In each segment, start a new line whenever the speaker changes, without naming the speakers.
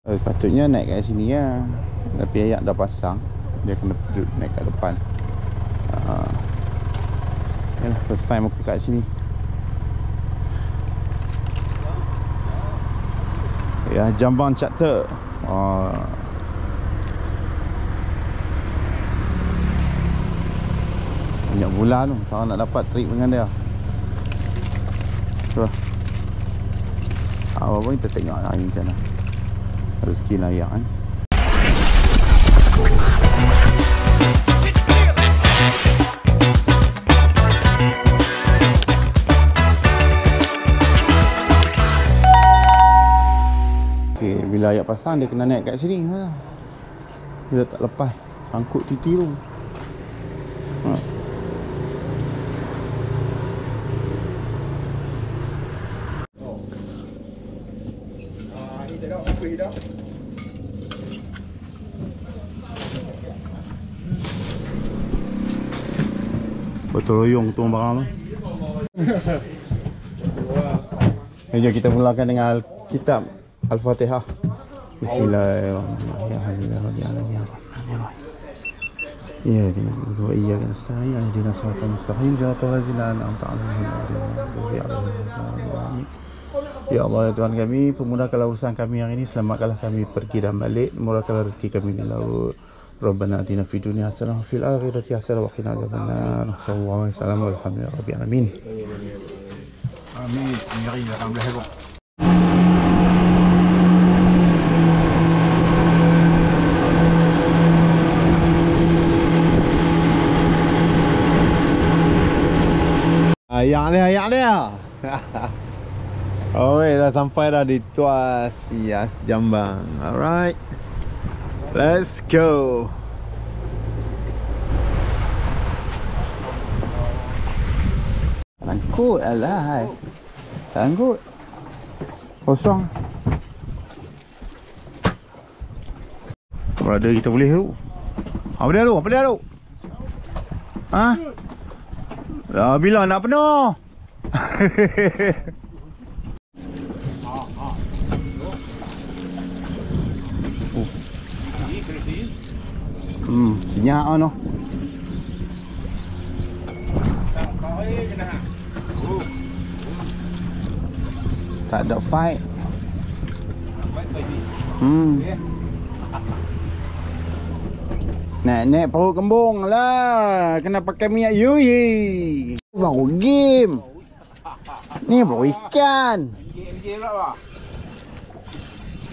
Patutnya naik kat sini lah. Tapi ayak dah pasang. Dia kena duduk naik kat depan. Yalah, first time aku kat sini. Ya, Jambang Chapter. Banyak bulan tu. Kalau nak dapat trip dengan dia. Cuba. Apa pun kita tengok lah macam mana rezeki layak kan. Okay, bila ayak pasang dia kena naik kat sini lah. Dia tak lepas sangkut titi tu. Betul royong tu barang tu. Jom kita mulakan dengan kitab Al-Fatihah. Bismillahirrahmanirrahim. Ya, wa iyyaka nasta'in ihdinas siratal mustaqim siratal ladzina an'amta 'alaihim ghairil maghdubi 'alaihim. Ya Allah, ya Tuhan kami, permudahkanlah urusan kami yang ini, selamatkanlah kami pergi dan balik, murahkanlah rezeki kami di laut. Rabbana atina fid dunya hasanah wa fil akhirati hasanah wa qina adzabannar. Sallallahu alaihi wasallam walhamdulillahi rabbil alamin. Amin. Ngeri alhamdulillah. Ayak dia. Oh, dah sampai dah di Tuas Yas Jambang. Alright. Let's go. Angkut alah. Angkut. Kosong. Berada kita boleh tu. Apa dia tu? Apa dia tu? Ha? Bila nak penuh? Senyak kan tu. Tak ada fight. Naik perut kembung lah. Kena pakai minyak yui. Baru game. Ni baru ikan. Game lah.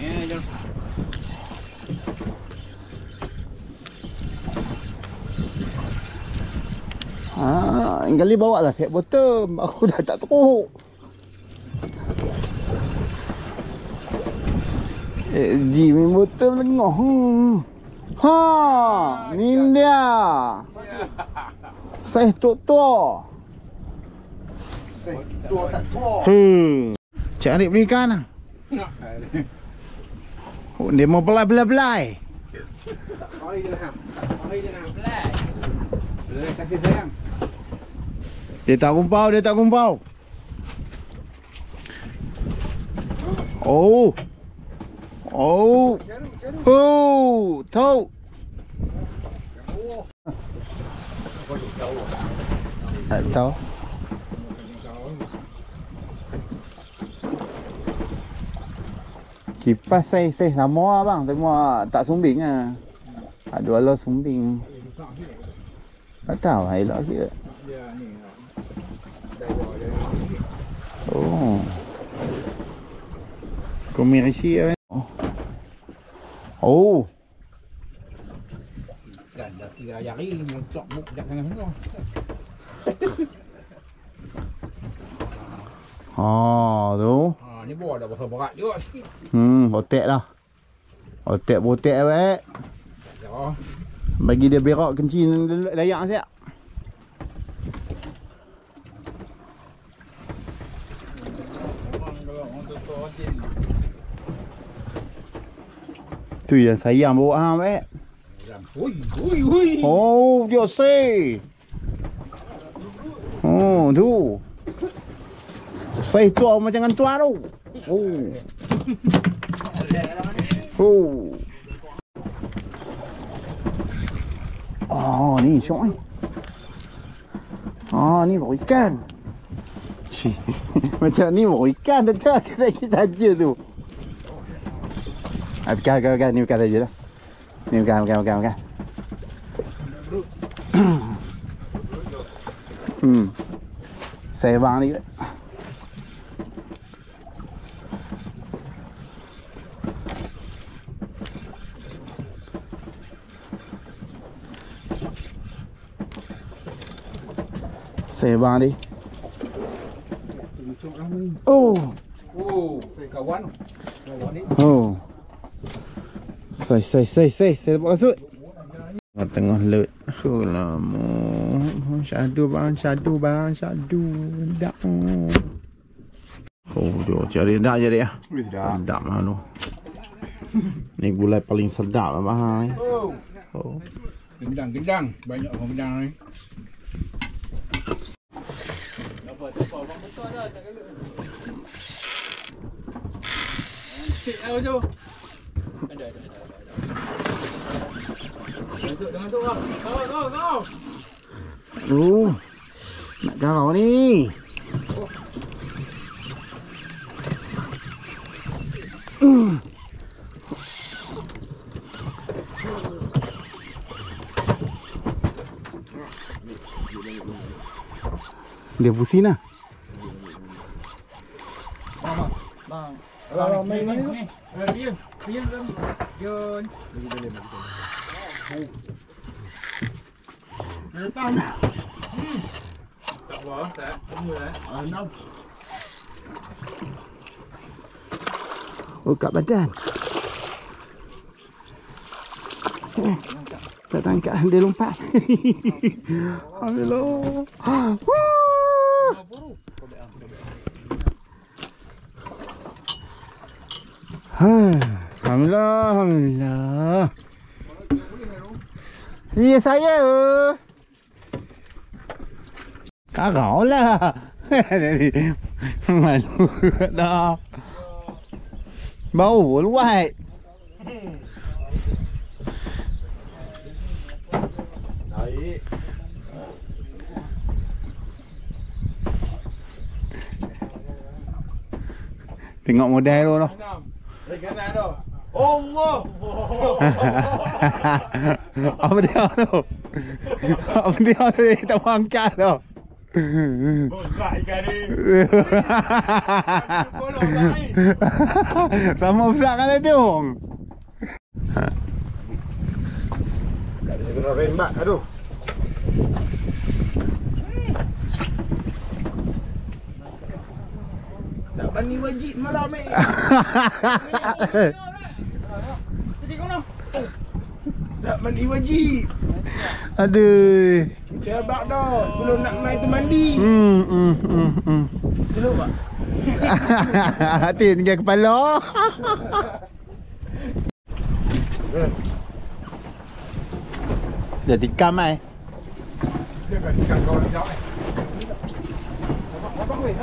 Ni jom. Kali bawa lah fat bottom. Aku dah tak teruk. Main bottom lengah. Ha, ni dia. Saiz tua-tua. Saiz tua tak tua. Cik Arif beli ikan lah. Oh, dia mau belai-belai. Koi je lah. Koi je nak belai. Belai kasih sayang. Dia tak kumpau, dia tak kumpau. Oh. Oh. Oh, tahu. Tak tahu. Kipas saya sama bang, tengok tak sumbing ah. Ada ala sumbing. Tak tahu elok sikit. Oh. Komersi kan. Oh. Dah 3 hari muncak muk dak dengan semua. Tu. Ni buah dah besar berat juga sikit. Otek dah. Otek botek awak. Ya. Bagi dia berak kencing layak siap. Tu yang sayang bawa hang baik. Oh, dia say. Oh, tu. Say tua macam dengan tua tu. Oh. Oh. Oh ni syok ni. Oh ni baru ikan. Cik. Macam ni baru ikan dah kita je tu. Bukan ni bukan saja dah. Ni bukan. Saya bang ni. Saya bang ni. Oh,
saya kawan. Kawan ni.
Oh. Saya dapat kasut. Tengah laut. Oh lama. Syadu bang. Dak. Oh, dia cari dak je dia. Sedap lah tu. Ni gulai paling sedap lah bang. Oh.
Gendang. Banyak orang gendang ni. Dapat orang besar dah tak kala. Cik tahu tu. Ada. Masuk lah. Kau.
Nak garau ni. Dia pusing lah.
Bang. Kalau main ni. Diam. Jun. Tak apa, tak. Semua dah.
Oh, kat badan. Tak tangkap, dia lompat. Alhamdulillah. Alhamdulillah. Iya saya. Karau lah. Malu dah. Bau luat. Naik. Tengok model tu lah.
Kanan tu.
Allah. Apa dia tu? Apa dia tu? Tak mau angkat tu.
Buka ikan ni.
Sama besar kan dia.
Tak ada guna rembat. Aduh. Tak bani wajib malam ni. Jadi kau nak? Tak mandi wajib.
Aduh.
Saya abang dah sebelum nak main tu mandi. Slow pak.
Hati tinggal kepala. Jadi kamai.
Dia kan ikan kau nak jauh. Abang weh.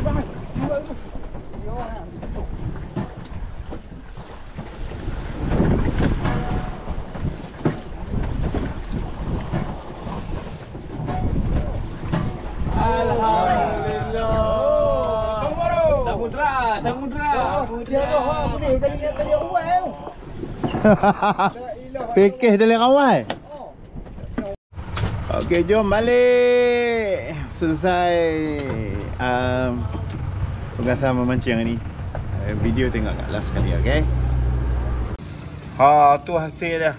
Samudra. Dia apa ni? Tadi awal.
Pekeh dari awal. Okey, jom balik. Selesai tugasan memancing ni. Video tengok kat last sekali, okey. Tu hasil dia.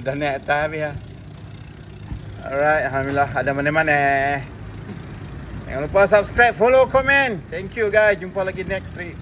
Dah naik atas habis lah. Alright, alhamdulillah ada mana-mana. Jangan lupa subscribe, follow, komen. Thank you guys. Jumpa lagi next trip.